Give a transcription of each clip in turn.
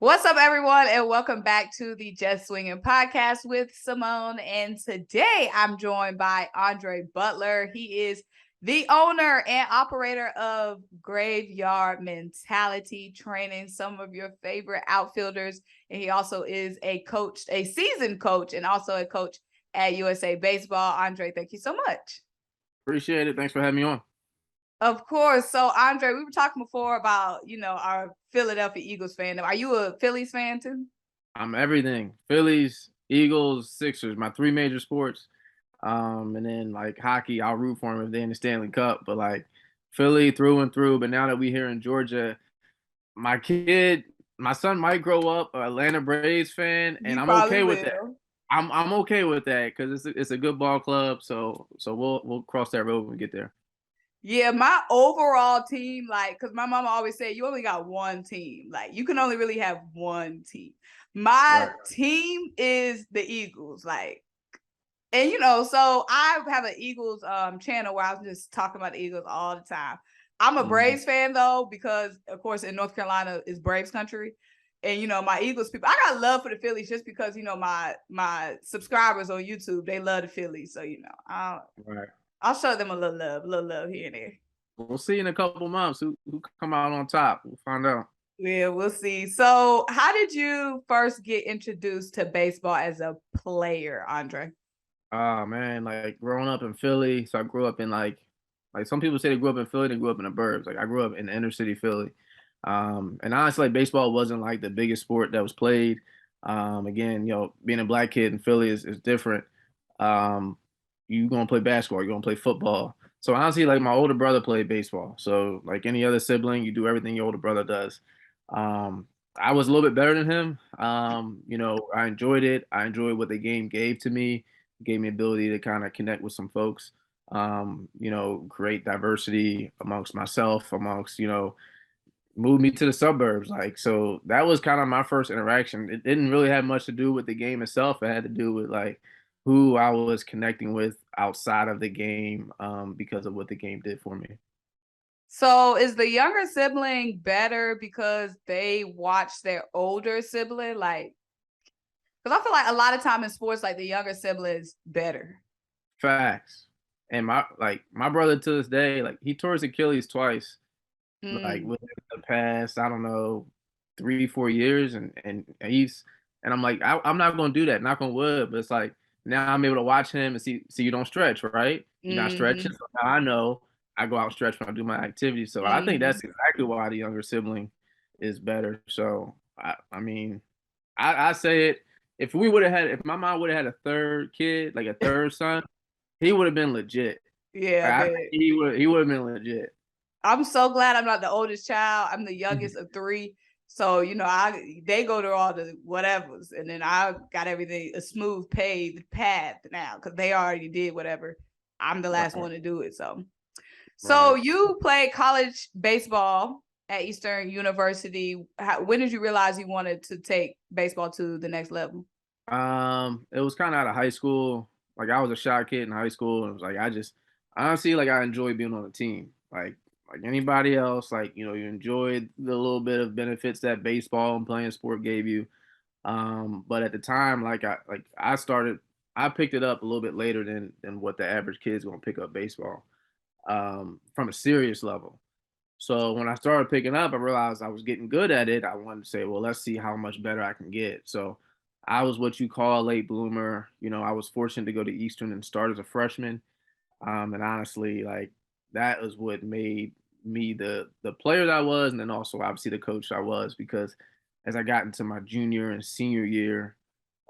What's up, everyone, and welcome back to the Just Swingin podcast with Symone. And today I'm joined by Andre Butler. He is the owner and operator of Graveyard Mentality, training some of your favorite outfielders. And he also is a coach, a seasoned coach, and also a coach at USA Baseball. Andre, thank you so much. Appreciate it. Thanks for having me on. Of course. So, Andre, we were talking before about, our Philadelphia Eagles fan. Are you a Phillies fan too? I'm everything. Phillies, Eagles, Sixers, my three major sports. And then like hockey, I'll root for them if they're in the Stanley Cup. But like Philly through and through. But now that we here in Georgia, my son might grow up an Atlanta Braves fan, and You I'm probably okay with that. will. I'm okay with that because it's a good ball club. So we'll cross that road when we get there. Yeah, my overall team, because my mama always said you only got one team. Like, you can only really have one team. My Right. team is the Eagles. And so I have an Eagles channel where I was just talking about the Eagles all the time. I'm a Braves fan though, because of course in North Carolina is Braves country. And my Eagles people, I got love for the Phillies just because my subscribers on YouTube, they love the Phillies. So Right. I'll show them a little love here and there. We'll see in a couple months who come out on top. We'll find out. Yeah, we'll see. So, how did you first get introduced to baseball as a player, Andre? Oh man, like growing up in Philly. So I grew up in like some people say they grew up in Philly, they grew up in the burbs. Like I grew up in the inner city Philly. And honestly, like baseball wasn't like the biggest sport that was played. Again, being a black kid in Philly is different. Um, you gonna play basketball, you're gonna play football. So honestly, like my older brother played baseball. So like any other sibling, you do everything your older brother does. Um, I was a little bit better than him. I enjoyed it. I enjoyed what the game gave to me. It gave me ability to kind of connect with some folks. Create diversity amongst myself, moved me to the suburbs. Like, so that was kind of my first interaction. It didn't really have much to do with the game itself. It had to do with like who I was connecting with outside of the game, because of what the game did for me. So, is the younger sibling better because they watch their older sibling? Because I feel like a lot of time in sports, like the younger sibling is better. Facts. And my brother to this day, like he tore his Achilles twice, like Mm. within the past, I don't know, 3, 4 years, and I'm like, I'm not gonna do that, knock on wood, but it's like now I'm able to watch him and see you don't stretch, right? You're not stretching, Mm-hmm. so now I know I go out and stretch when I do my activities. So I think Mm-hmm. that's exactly why the younger sibling is better. So I mean, I say it. If my mom would have had a third kid, like a third son, he would have been legit. Yeah, Like, I I bet. think he would have been legit. I'm so glad I'm not the oldest child. I'm the youngest of three. So, they go to all the whatevers, and then I got everything a smooth paved path now because they already did whatever. I'm the last Right, one to do it. So right. you played college baseball at Eastern University. When did you realize you wanted to take baseball to the next level? It was kind of out of high school. Like I was a shy kid in high school, and it was like I just honestly like I enjoy being on a team. Like anybody else, like you enjoyed the little bit of benefits that baseball and playing sport gave you. But at the time, I picked it up a little bit later than what the average kid's gonna pick up baseball, from a serious level. So when I started picking up, I realized I was getting good at it. I wanted to say, well, let's see how much better I can get. So I was what you call a late bloomer. I was fortunate to go to Eastern and start as a freshman. And honestly, like that is what made me the player that I was, and then also obviously the coach I was, because as I got into my junior and senior year,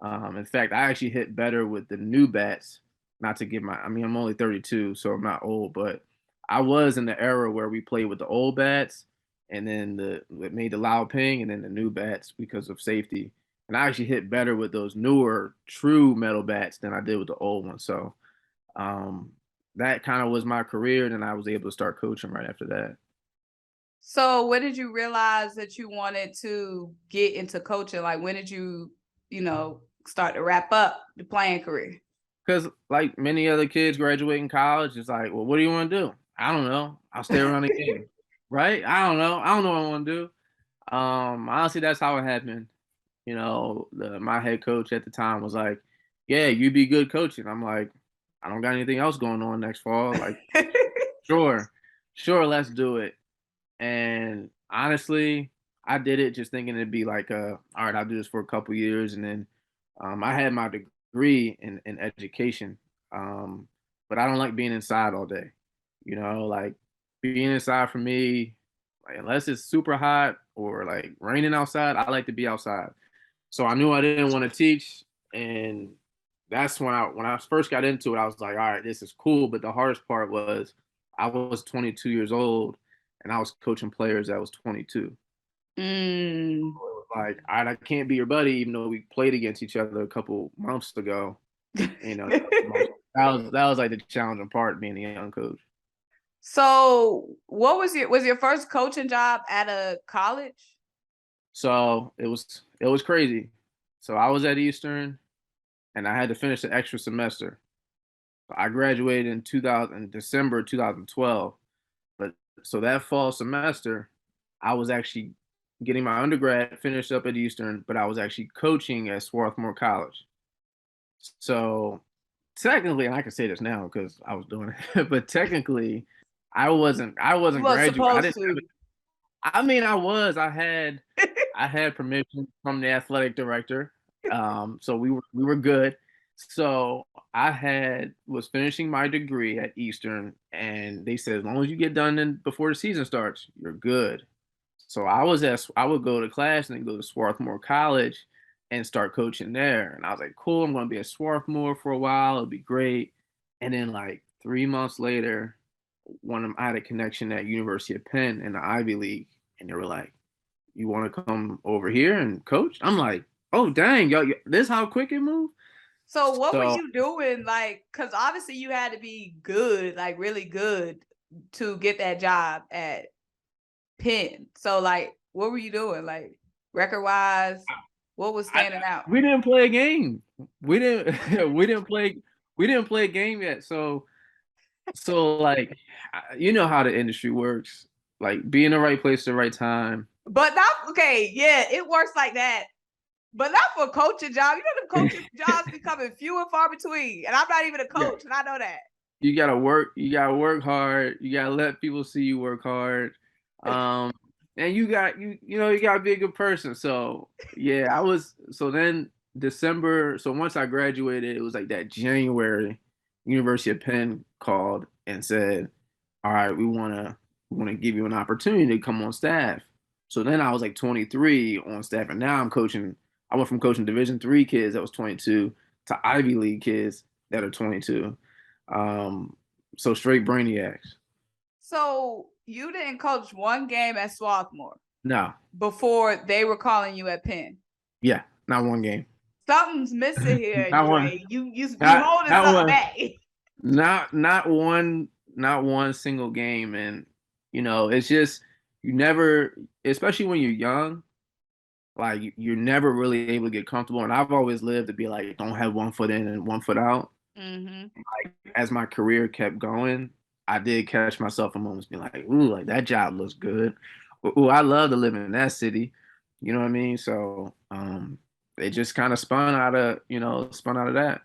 in fact, I actually hit better with the new bats. Not to give I mean, I'm only 32, so I'm not old, but I was in the era where we played with the old bats, and then it made the loud ping, and then the new bats because of safety. And I actually hit better with those newer, true metal bats than I did with the old ones. So um, that kind of was my career, and then I was able to start coaching right after that. So when did you realize that you wanted to get into coaching? Like, when did start to wrap up the playing career? Because like many other kids graduating college, it's like, well, what do you want to do? I don't know. I'll stay around the game, right? I don't know. I don't know what I want to do. Honestly, that's how it happened. My head coach at the time was like, "Yeah, you'd be good coaching." I'm like, "I don't got anything else going on next fall. Like, sure, sure, let's do it." And honestly, I did it just thinking it'd be like, all right, I'll do this for a couple years, and then I had my degree in education, but I don't like being inside all day. Like being inside for me, like, unless it's super hot or like raining outside, I like to be outside. So I knew I didn't want to teach, and that's when I first got into it. I was like, all right, this is cool. But the hardest part was I was 22 years old, and I was coaching players that was 22. Mm. Like, all right, I can't be your buddy, even though we played against each other a couple months ago. That was like the challenging part being a young coach. So, what was your first coaching job at a college? So it was crazy. So I was at Eastern, and I had to finish the extra semester. I graduated in 2000 December 2012. But so that fall semester, I was actually getting my undergrad finished up at Eastern, but I was actually coaching at Swarthmore College. So technically, and I can say this now because I was doing it, but technically, I wasn't You were graduate. I supposed didn't have to. it. I mean, I was. I had permission from the athletic director. So we were good. So I had was finishing my degree at Eastern, and they said as long as you get done before the season starts, you're good. So I would go to class and then go to Swarthmore College and start coaching there. And I was like, cool, I'm gonna be at Swarthmore for a while, it'll be great. And then like 3 months later, I had a connection at University of Penn in the Ivy League, and they were like, you want to come over here and coach? I'm like, oh dang, yo, this how quick it moved. So, what were So you doing? Like, because obviously you had to be good, like really good, to get that job at Penn. So, like, what were you doing? Like, record wise, what was standing out? we didn't play a game. We didn't we didn't play a game yet. So like you know how the industry works. Like be in the right place at the right time. But not okay. Yeah, it works like that. But not for a coaching job. You know, the coaching jobs becoming few and far between. And I'm not even a Yeah. coach, and I know that. You gotta work hard, you gotta let people see you work hard. Um and you gotta be a good person. So yeah, so then December, so once I graduated, it was like that January, University of Penn called and said, all right, we wanna give you an opportunity to come on staff. So then I was like 23 on staff, and now I'm coaching. I went from coaching Division 3 kids that was 22 to Ivy League kids that are 22. Um, so straight brainiacs. So you didn't coach one game at Swarthmore No, before they were calling you at Penn. yeah, not one game. Something's missing here, Not one. Dre. You Not holding not something one. back. Not one single game. And it's just you never, especially when you're young, like you're never really able to get comfortable. And I've always lived to be like, don't have one foot in and one foot out. Mm-hmm. As my career kept going, I did catch myself in moments being like, ooh, like that job looks good. Ooh, I love to live in that city. You know what I mean? So it just kind of spun out of that.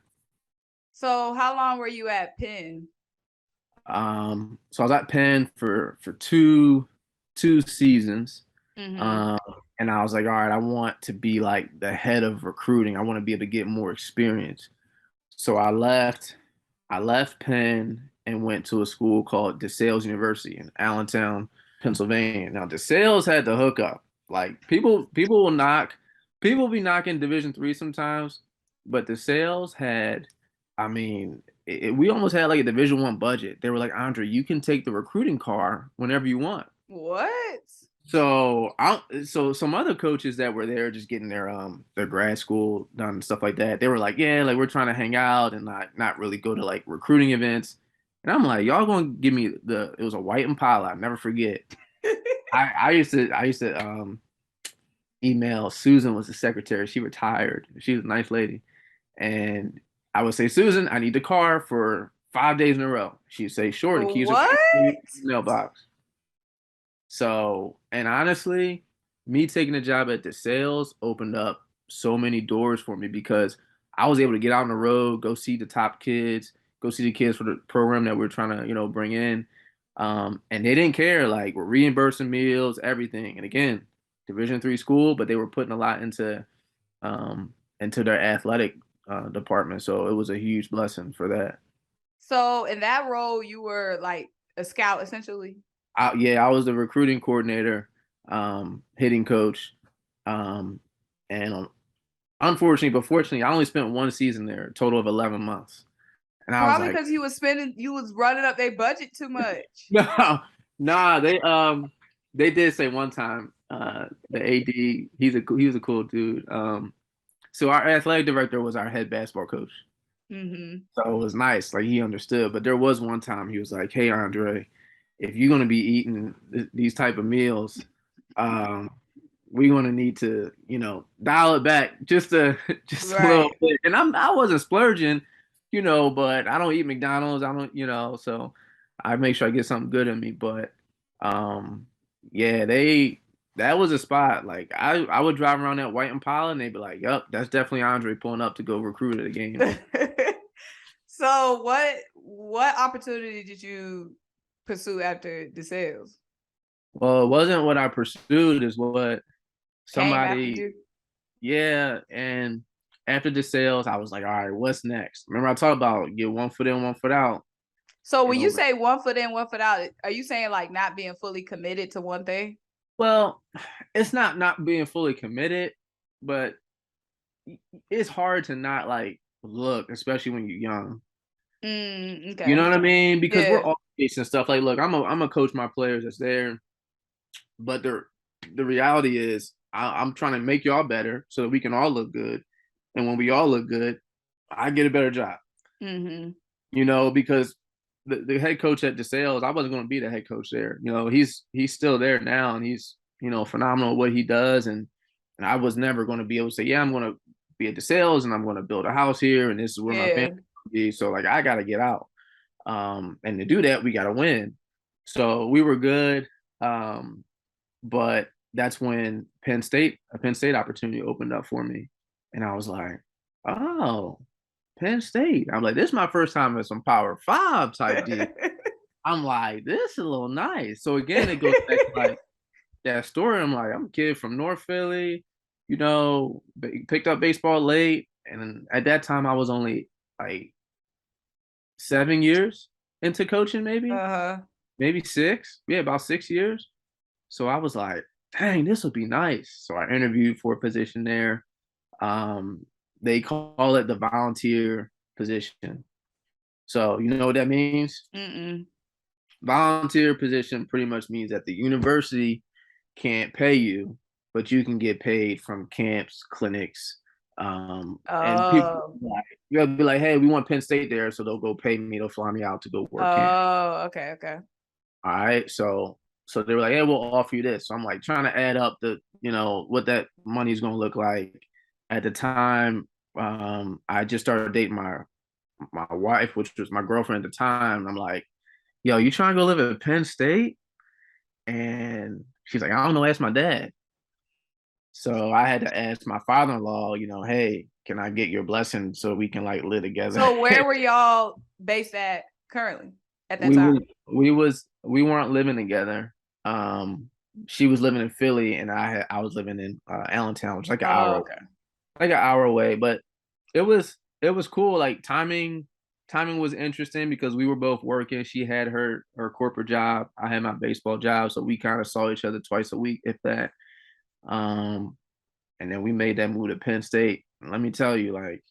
So how long were you at Penn? So I was at Penn for two seasons. Mm-hmm. Um, and I was like, all right, I want to be like the head of recruiting. I want to be able to get more experience. So I left Penn and went to a school called DeSales University in Allentown, Pennsylvania. Now DeSales had the hookup. Like people be knocking Division 3 sometimes, but DeSales had, I mean, we almost had like a Division 1 budget. They were like, Andre, you can take the recruiting car whenever you want. What? So some other coaches that were there just getting their grad school done and stuff like that, they were like, yeah, like we're trying to hang out and not really go to like recruiting events. And I'm like, y'all gonna give me it was a white Impala, I never forget. I used to email Susan was the secretary. She retired. She was a nice lady. And I would say, Susan, I need the car for 5 days in a row. She'd say, sure, the keys are What? in the mailbox. So, and honestly, me taking a job at DeSales opened up so many doors for me because I was able to get out on the road, go see the top kids, go see the kids for the program that we're trying to, bring in. And they didn't care, like we're reimbursing meals, everything. And again, Division III school, but they were putting a lot into their athletic department. So it was a huge blessing for that. So in that role, you were like a scout essentially. I was the recruiting coordinator, hitting coach, and unfortunately, but fortunately, I only spent one season there, a total of 11 months. And I was Probably like, because you was running up their budget too much. no, nah, they did say one time, the AD, he was a cool dude. So our athletic director was our head basketball coach. Mm-hmm. So it was nice, like he understood. But there was one time he was like, "Hey, Andre, if you're gonna be eating these type of meals, um, we're gonna need to, dial it back just a little Right. bit." And I wasn't splurging, but I don't eat McDonald's. I don't, so I make sure I get something good in me. But yeah, that was a spot. Like I would drive around that white Impala and they'd be like, "Yup, that's definitely Andre pulling up to go recruit at a game." So what opportunity did you pursue after DeSales? Well, it wasn't what I pursued, is what Came after somebody, you? yeah. And after the sales, I was like, all right, what's next? Remember, I talked about get one foot in, one foot out. So when And you over, say 1 foot in, 1 foot out, are you saying like not being fully committed to one thing? well, it's not being fully committed, but it's hard to not like look, especially when you're young. You know Okay. what I mean? Because we're Yeah. all and stuff. Like, look, I'm a coach my players that's there, but the reality is I'm trying to make y'all better so that we can all look good. And when we all look good, I get a better job. Mm-hmm. Because the head coach at DeSales, I wasn't going to be the head coach there. He's still there now, and he's phenomenal at what he does, and I was never going to be able to say, yeah, I'm going to be at DeSales and I'm going to build a house here, and this is where my Yeah. family be. So like I got to get out, and to do that, we got to win. So we were good, but that's when a Penn State opportunity opened up for me, and I was like, oh. Penn State. I'm like, this is my first time in some Power Five type deal. I'm like, this is a little nice. So again, it goes back to like that story. I'm like, I'm a kid from North Philly, picked up baseball late, and at that time I was only like 7 years into coaching, Uh-huh. maybe six. Yeah, about 6 years. So I was like, dang, this would be nice. So I interviewed for a position there. Um, they call it the volunteer position. So you know what that means? Mm-mm. Volunteer position pretty much means that the university can't pay you, but you can get paid from camps, clinics, and people Oh. like you'll be like, hey, we want Penn State there, so they'll go pay me, they'll fly me out to go work camp. Oh, okay, okay. All right, so they were like, hey, we'll offer you this. So I'm like trying to add up what that money's gonna look like. At the time, I just started dating my wife, which was my girlfriend at the time. I'm like, yo, you trying to go live at Penn State? And she's like, I don't know, ask my dad. So I had to ask my father-in-law, hey, can I get your blessing so we can like live together? So where were y'all based at currently at that we time? we weren't living together. She was living in Philly and I was living in Allentown, which is Oh, okay. like an hour away. But it was cool. Like timing was interesting because we were both working. She had her corporate job. I had my baseball job, so we kind of saw each other twice a week, if that. Um, and then we made that move to Penn State. And let me tell you, like,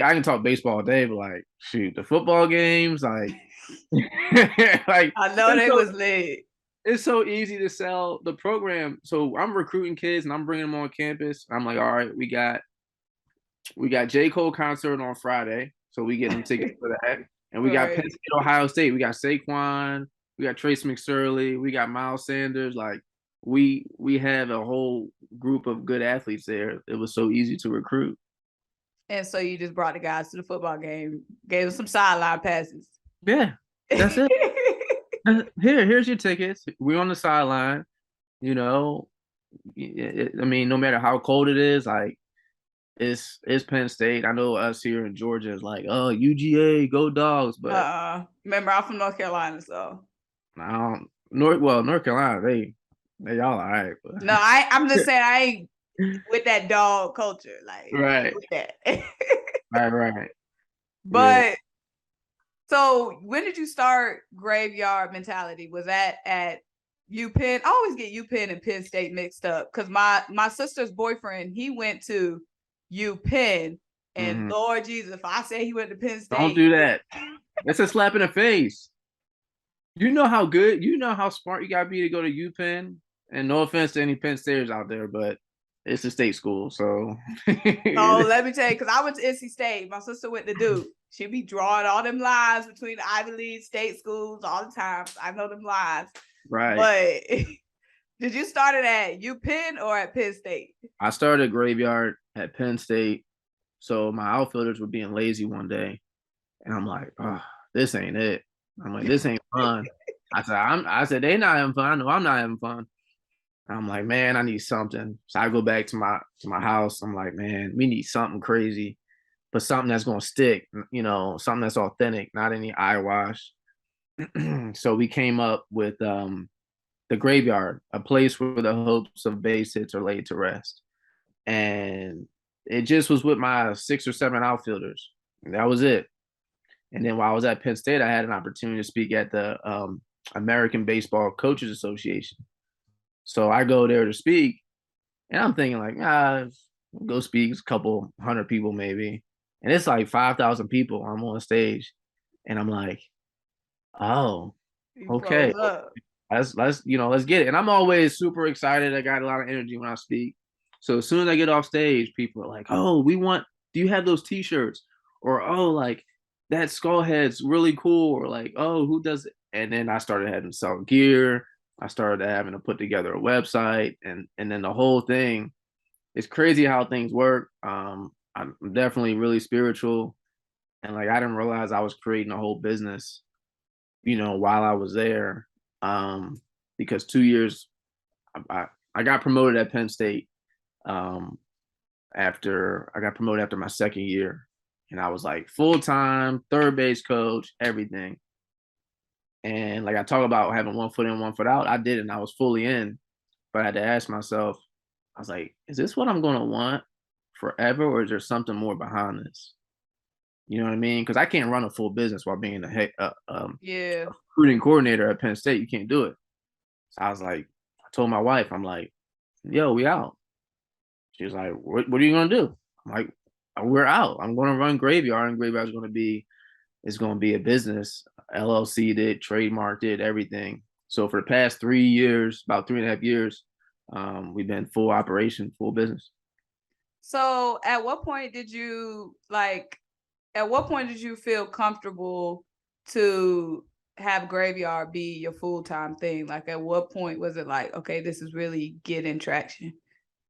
I can talk baseball all day, but like, shoot, the football games, like, like I know they was lit. it's so easy to sell the program. So I'm recruiting kids and I'm bringing them on campus. I'm like, all right, we got J. Cole concert on Friday, so we get them tickets for that. And we got Penn Right. State, Ohio State. We got Saquon, we got Trace McSorley, we got Miles Sanders. Like we have a whole group of good athletes there. It was so easy to recruit. And so you just brought the guys to the football game, gave them some sideline passes. Yeah, that's it. Here's your tickets. We're on the sideline. You know, I mean, no matter how cold it is, like it's Penn State. I know us here in Georgia is like, oh, UGA, go Dogs, but Remember, I'm from North Carolina, so I don't North Carolina, they all right, but no, I'm just saying I ain't with that dog culture, like right, with that. right, yeah. But so when did you start graveyard mentality? Was that at UPenn? I always get UPenn and Penn State mixed up because my sister's boyfriend, he went to UPenn, and Mm-hmm. Lord Jesus, if I say he went to Penn Don't State, do that. That's a slap in the face. You know how good, you know how smart you gotta be to go to UPenn. And no offense to any Penn Staters out there, but it's a state school, so oh, let me tell you, because I went to NC State. My sister went to Duke. She be drawing all them lines between the Ivy League state schools all the time. I know them lines. right. But did you start it at UPenn or at Penn State? I started graveyard at Penn State, so my outfielders were being lazy one day, and I'm like, oh, this ain't it. I'm like, this ain't fun. I said they not having fun. No, I'm not having fun. I'm like, man, I need something. So I go back to my house. I'm like, man, we need something crazy, but something that's gonna stick. You know, something that's authentic, not any eyewash. So we came up with the graveyard, a place where the hopes of base hits are laid to rest. And it just was with my 6 or 7 outfielders. And that was it. And then while I was at Penn State, I had an opportunity to speak at the American Baseball Coaches Association. So I go there to speak, and I'm thinking like, go speak, a couple hundred people maybe, and it's like 5,000 people. I'm on stage, and I'm like, oh, okay, let's get it. And I'm always super excited. I got a lot of energy when I speak. So as soon as I get off stage, people are like, oh, do you have those t-shirts? Or, oh, like that skull head's really cool. Or like, oh, who does it? And then I started having to sell gear. I started having to put together a website, and then the whole thing. It's crazy how things work. I'm definitely really spiritual, and like I didn't realize I was creating a whole business, while I was there. Because 2 years, I got promoted at Penn State. After I got promoted after my second year, and I was like full time third base coach, everything. And like I talk about having 1 foot in, 1 foot out, I did it, and I was fully in. But I had to ask myself, I was like, is this what I'm gonna want forever, or is there something more behind this? You know what I mean? Because I can't run a full business while being Yeah. recruiting coordinator at Penn State. You can't do it. So I was like, I told my wife, I'm like, yo, we out. She was like, what are you gonna do? I'm like, we're out. I'm gonna run Graveyard, and Graveyard is gonna be a business. LLC did, trademarked it, everything. So for the past 3 years, about 3.5 years, we've been full operation, full business. So at what point did you feel comfortable to have Graveyard be your full-time thing? Like at what point was it like, okay, this is really getting traction?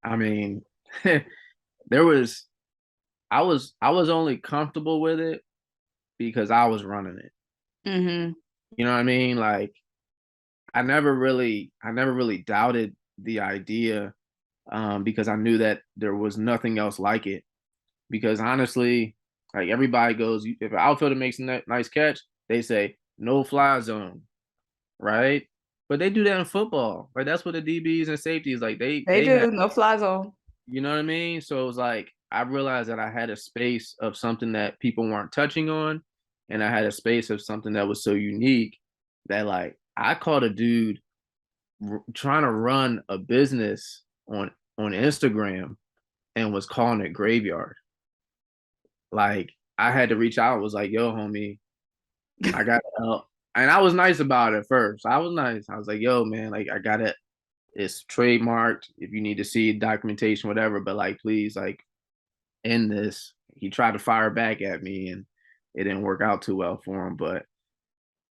I mean, I was only comfortable with it because I was running it. Mm-hmm. You know what I mean? Like I never really doubted the idea, because I knew that there was nothing else like it. Because honestly, like everybody goes, if an outfielder makes a nice catch, they say no fly zone, right? But they do that in football. Like that's what the DBs and safeties like. They They have, do no fly zone. you know what I mean? So it was like I realized that I had a space of something that people weren't touching on, and I had a space of something that was so unique that like I caught a dude trying to run a business on Instagram and was calling it Graveyard. Like I had to reach out, was like, yo, homie, I got help. And I was nice about it at first. I was nice. I was like, yo, man, like I got it. It's trademarked. If you need to see documentation, whatever, but like please, like end this. He tried to fire back at me, and it didn't work out too well for him. But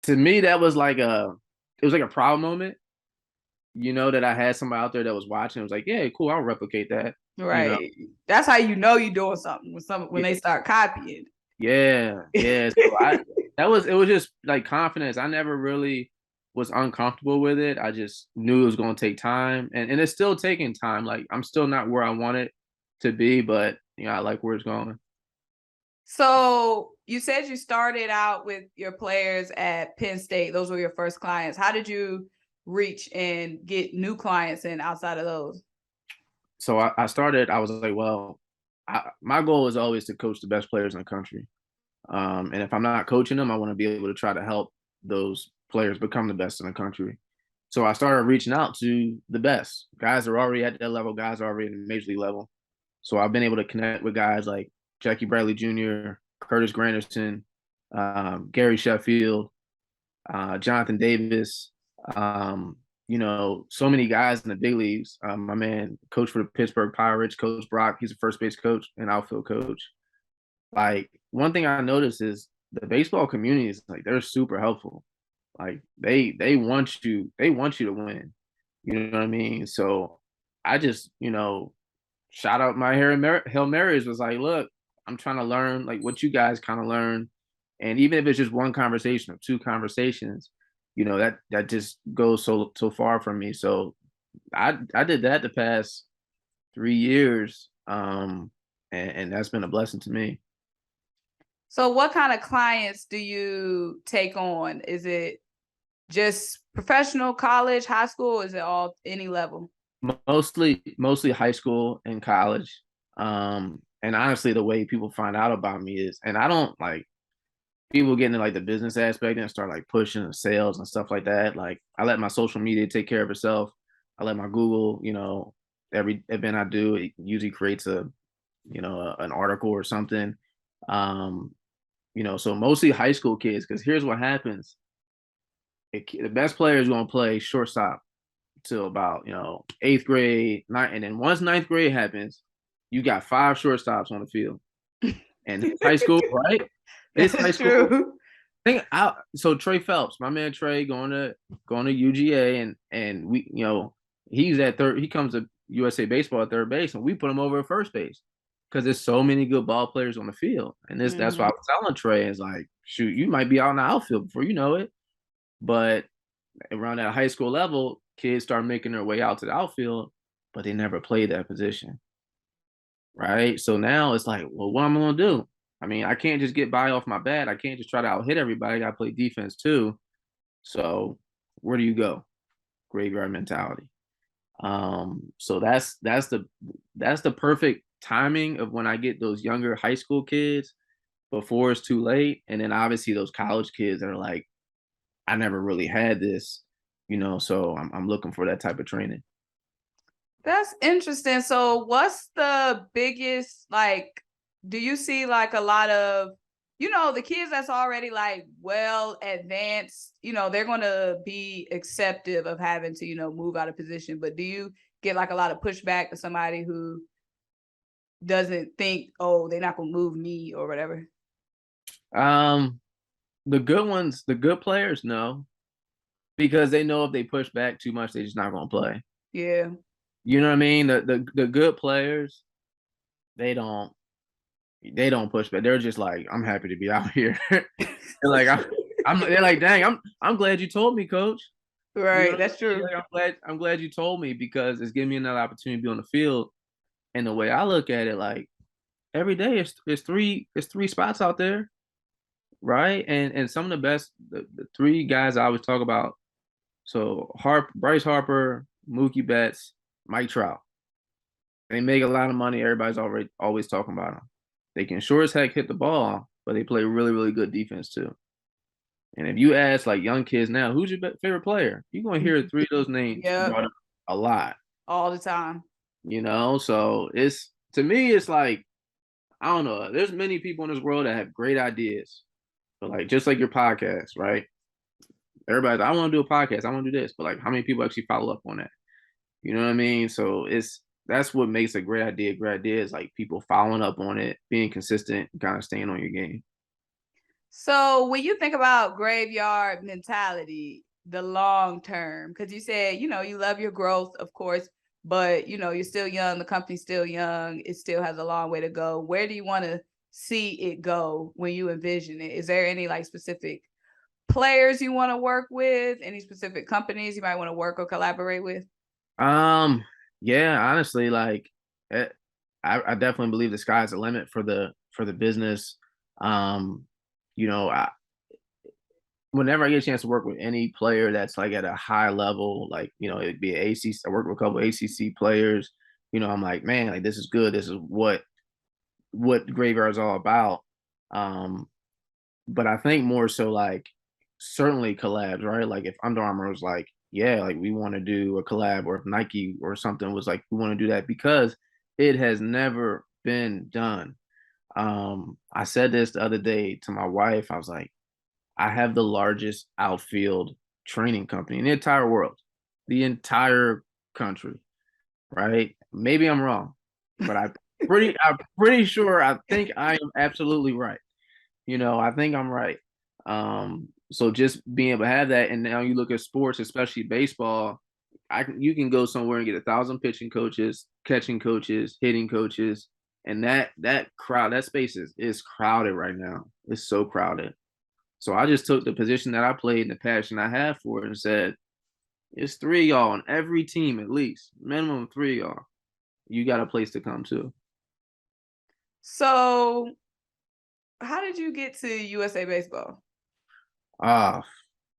to me, that was like it was like a proud moment, that I had somebody out there that was watching. It was like, yeah, cool, I'll replicate that. Right. That's how you know you're doing something when they start copying. Yeah. So it was just like confidence. I never really was uncomfortable with it. I just knew it was going to take time, and it's still taking time. Like I'm still not where I want it to be, but I like where it's going. So you said you started out with your players at Penn State. Those were your first clients. How did you reach and get new clients in outside of those? So I was like, well, my goal is always to coach the best players in the country. And if I'm not coaching them, I want to be able to try to help those players become the best in the country. So I started reaching out to the best guys that are already at that level, guys are already at the major league level. So I've been able to connect with guys like Jackie Bradley Jr., Curtis Granderson, Gary Sheffield, Jonathan Davis, so many guys in the big leagues. My man, coach for the Pittsburgh Pirates, Coach Brock, he's a first base coach and outfield coach. Like one thing I noticed is the baseball community is like they're super helpful. Like they want you to win. You know what I mean? So I just shout out my Hail Marys was like, look, I'm trying to learn like what you guys kind of learn, and even if it's just one conversation or two conversations, that just goes so far from me. So I did that the past 3 years, and that's been a blessing to me. So what kind of clients do you take on? Is it just professional, college, high school? Is it all any level? Mostly high school and college. And honestly, the way people find out about me is, and I don't like people getting into like the business aspect and start like pushing the sales and stuff like that. Like I let my social media take care of itself. I let my Google, every event I do, it usually creates an article or something. So mostly high school kids, because here's what happens. The best player is going to play shortstop till about, eighth grade, and then once ninth grade happens, you got 5 shortstops on the field. And it's high school, right? It's high school. True. So Trey Phelps, my man Trey, going to UGA, and we, he's at third. He comes to USA Baseball at third base, and we put him over at first base because there's so many good ball players on the field. And that's why I was telling Trey, is like, shoot, you might be out in the outfield before you know it. But around that high school level, kids start making their way out to the outfield, but they never played that position. Right. So now it's like, well, what am I going to do? I mean, I can't just get by off my bat. I can't just try to out hit everybody. I got to play defense too. So where do you go? Graveyard mentality. So that's the perfect timing of when I get those younger high school kids before it's too late. And then obviously those college kids that are like, I never really had this, so I'm looking for that type of training. That's interesting. So what's the biggest, like, do you see like a lot of, the kids that's already like well advanced, they're going to be acceptive of having to, move out of position. But do you get like a lot of pushback to somebody who doesn't think, oh, they're not going to move me or whatever? The good ones, the good players, no, because they know if they push back too much, they're just not going to play. Yeah. You know what I mean? The good players, they don't push back. They're just like, I'm happy to be out here. They're like, they're like, dang, I'm glad you told me, coach. Right. That's true. Like, I'm glad you told me, because it's giving me another opportunity to be on the field. And the way I look at it, like every day it's three spots out there. Right. And some of the best, the 3 guys I always talk about. So Bryce Harper, Mookie Betts, Mike Trout. They make a lot of money. Everybody's always talking about them. They can sure as heck hit the ball, but they play really, really good defense too. And if you ask like young kids now, who's your favorite player? You're going to hear 3 of those names brought up a lot. All the time. So to me, it's like, I don't know. There's many people in this world that have great ideas, but like, just like your podcast, right? Everybody's, I want to do a podcast. I want to do this. But like, how many people actually follow up on that? You know what I mean? So that's what makes a great idea. Great idea is like people following up on it, being consistent, kind of staying on your game. So when you think about graveyard mentality, the long term, because you said, you love your growth, of course, but, you're still young. The company's still young. It still has a long way to go. Where do you want to see it go when you envision it? Is there any like specific players you want to work with? Any specific companies you might want to work or collaborate with? Yeah, honestly, like I definitely believe the sky's the limit for the business. Um, you know, whenever I get a chance to work with any player that's like at a high level, like, it'd be an ACC. I work with a couple ACC players. I'm like, man, like this is good. This is what Graveyard is all about. Um, but I think more so like certainly collabs, right? Like if Under Armour was like, yeah, like we want to do a collab, or if Nike or something was like, we want to do that, because it has never been done. I said this the other day to my wife. I was like, I have the largest outfield training company in the entire world, the entire country, right? Maybe I'm wrong, but I'm pretty sure, I think I am absolutely right. I think I'm right. So just being able to have that, and now you look at sports, especially baseball, you can go somewhere and get 1,000 pitching coaches, catching coaches, hitting coaches, and that crowd, that space is crowded right now. It's so crowded. So I just took the position that I played and the passion I have for it and said, it's 3 of y'all on every team, at least minimum of 3 of y'all. You got a place to come to. So how did you get to USA Baseball? Ah,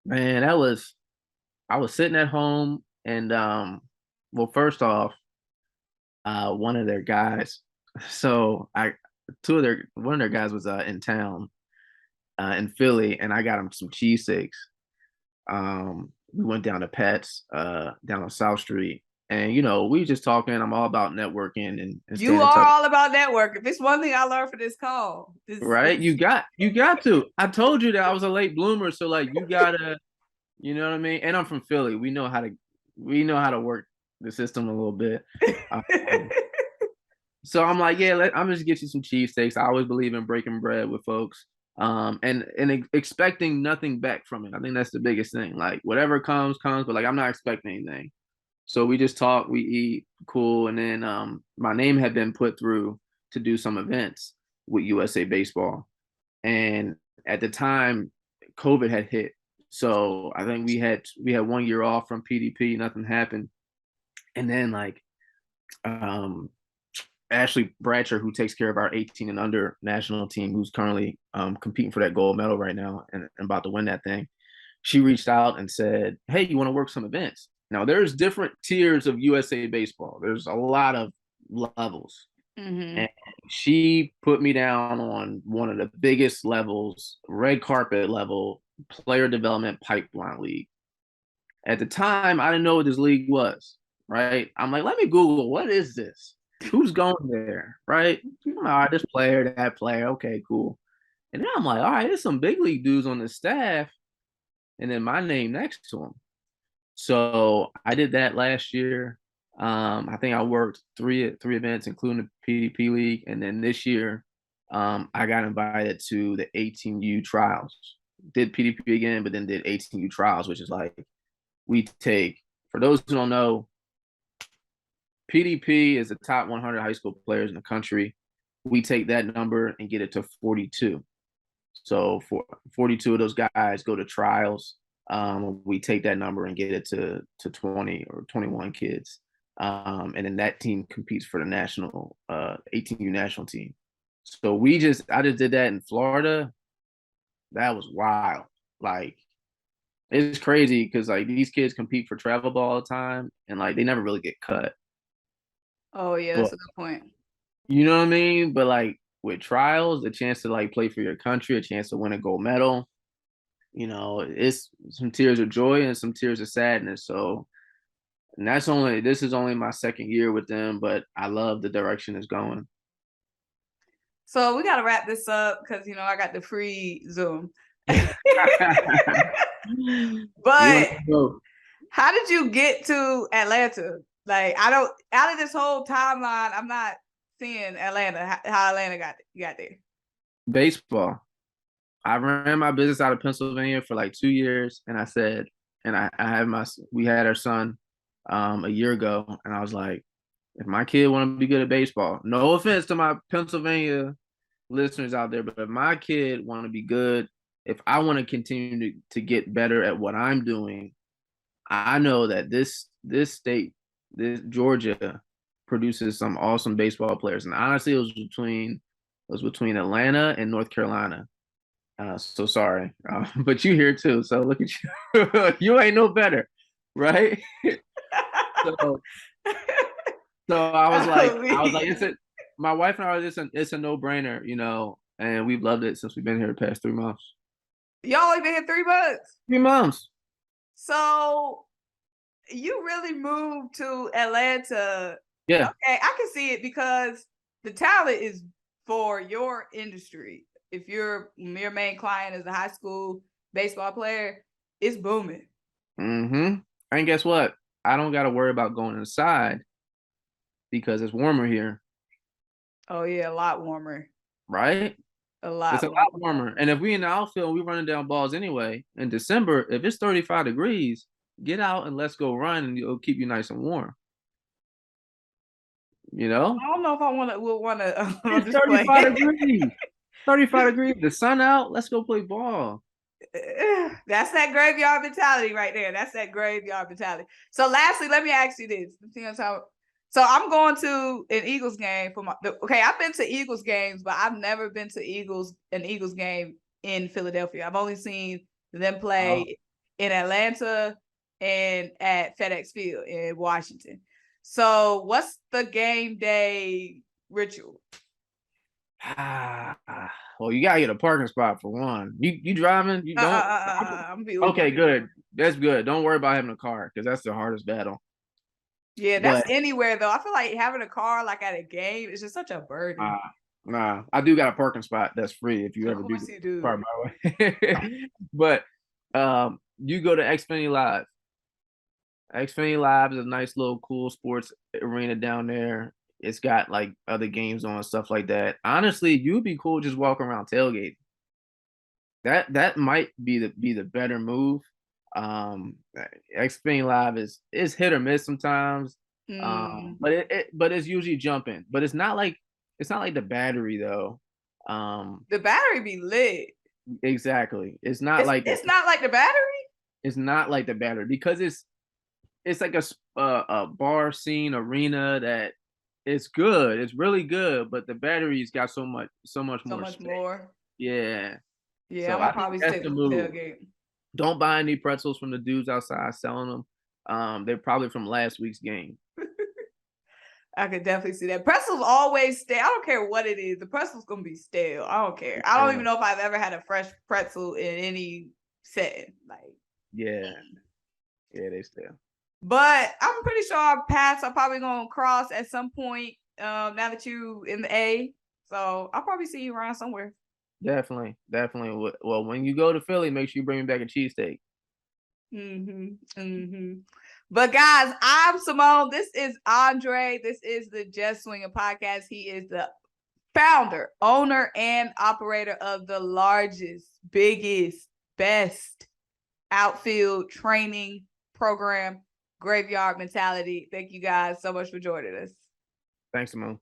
man, I was sitting at home, and well, first off, one of their guys, so I two of their one of their guys was in town in Philly, and I got him some cheesesteaks. We went down to Pat's down on South Street, and we just talking. I'm all about networking and You staying in are touch. all about network. If it's one thing I learned for this call, Right? You got to. I told you that I was a late bloomer, so like you gotta, you know what I mean? And I'm from Philly. We know how to work the system a little bit. Um, so I'm like, yeah, I'm just get you some cheesesteaks. I always believe in breaking bread with folks. And expecting nothing back from it. I think that's the biggest thing. Like whatever comes, but like I'm not expecting anything. So we just talk, we eat, cool. And then my name had been put through to do some events with USA Baseball. And at the time, COVID had hit. So I think we had 1 year off from PDP, nothing happened. And then like Ashley Bratcher, who takes care of our 18 and under national team, who's currently competing for that gold medal right now and about to win that thing, she reached out and said, hey, you want to work some events? Now, there's different tiers of USA Baseball. There's a lot of levels. Mm-hmm. And she put me down on one of the biggest levels, red carpet level, player development pipeline league. At the time, I didn't know what this league was, right? I'm like, let me Google, what is this? Who's going there, right? All right, this player, that player, okay, cool. And then I'm like, all right, there's some big league dudes on the staff, and then my name next to them. So I did that last year. I think I worked three events, including the PDP league, and then this year, I got invited to the 18U trials. Did PDP again, but then did 18U trials, which is like we take. For those who don't know, PDP is the top 100 high school players in the country. We take that number and get it to 42. So for 42 of those guys go to trials. We take that number and get it to 20 or 21 kids. And then that team competes for the national 18U national team. So I just did that in Florida. That was wild. Like it's crazy because like these kids compete for travel ball all the time, and like they never really get cut. Oh yeah, But that's a good point. you know what I mean? But like with trials, the chance to like play for your country, a chance to win a gold medal, it's some tears of joy and some tears of sadness. So, and this is only my second year with them, but I love the direction it's going. So we gotta wrap this up because I got the free Zoom. But how did you get to Atlanta? Like I don't out of this whole timeline, I'm not seeing Atlanta. How Atlanta got there? Baseball. I ran my business out of Pennsylvania for like 2 years, and I said, and we had our son a year ago, and I was like, if my kid want to be good at baseball, no offense to my Pennsylvania listeners out there, but if my kid want to be good if I want to continue to get better at what I'm doing, I know that this state, this Georgia, produces some awesome baseball players. And honestly, it was between Atlanta and North Carolina. So sorry, but you here too. So look at you. You ain't no better, right? So I was like, my wife and I are just, it's a no brainer, and we've loved it since we've been here the past 3 months. Y'all only been here 3 months. 3 months. So you really moved to Atlanta. Yeah. Okay, I can see it because the talent is for your industry. If your main client is a high school baseball player, it's booming. And guess what? I don't got to worry about going inside because it's warmer here. Oh yeah, a lot warmer. Right? A lot. It's a lot warmer. And if we in the outfield, we running down balls anyway. In December, if it's 35 degrees, get out and let's go run, and it'll keep you nice and warm. I don't know if I want to. It's 35 degrees. 35 degrees. The sun out. Let's go play ball. That's that graveyard mentality right there. That's that graveyard mentality. So lastly, let me ask you this. So I'm going to an Eagles game okay, I've been to Eagles games, but I've never been to an Eagles game in Philadelphia. I've only seen them play in Atlanta and at FedEx Field in Washington. So what's the game day ritual? Well, you gotta get a parking spot for one. You driving? You don't? Okay, good. That's good. Don't worry about having a car because that's the hardest battle. Yeah, that's anywhere though. I feel like having a car like at a game is just such a burden. Nah, I do got a parking spot that's free if you ever do. Car my way. But you go to Xfinity Live. Xfinity Live is a nice little cool sports arena down there. It's got like other games on and stuff like that. Honestly, you'd be cool just walking around tailgating. That might be the better move. Xfinity Live is hit or miss sometimes. But it's usually jumping. But it's not like the Battery though. The Battery be lit. Exactly. It's not like the Battery. It's not like the Battery because it's like a bar scene arena that it's good. It's really good, but the Battery's got so much more. Yeah. Yeah, so I'm probably stick with tailgate. Don't buy any pretzels from the dudes outside selling them. They're probably from last week's game. I could definitely see that. Pretzels always stale. I don't care what it is. The pretzel's gonna be stale. I don't care. I don't even know if I've ever had a fresh pretzel in any setting. Yeah, they stale. But I'm pretty sure our paths are probably gonna cross at some point. Now that you in the A, so I'll probably see you around somewhere. Definitely. Well, when you go to Philly, make sure you bring me back a cheesesteak. But guys, I'm Symone. This is Andre. This is the Just Swingin podcast. He is the founder, owner, and operator of the largest, biggest, best outfield training program, Graveyard Mentality. Thank you guys so much for joining us. Thanks, Symone.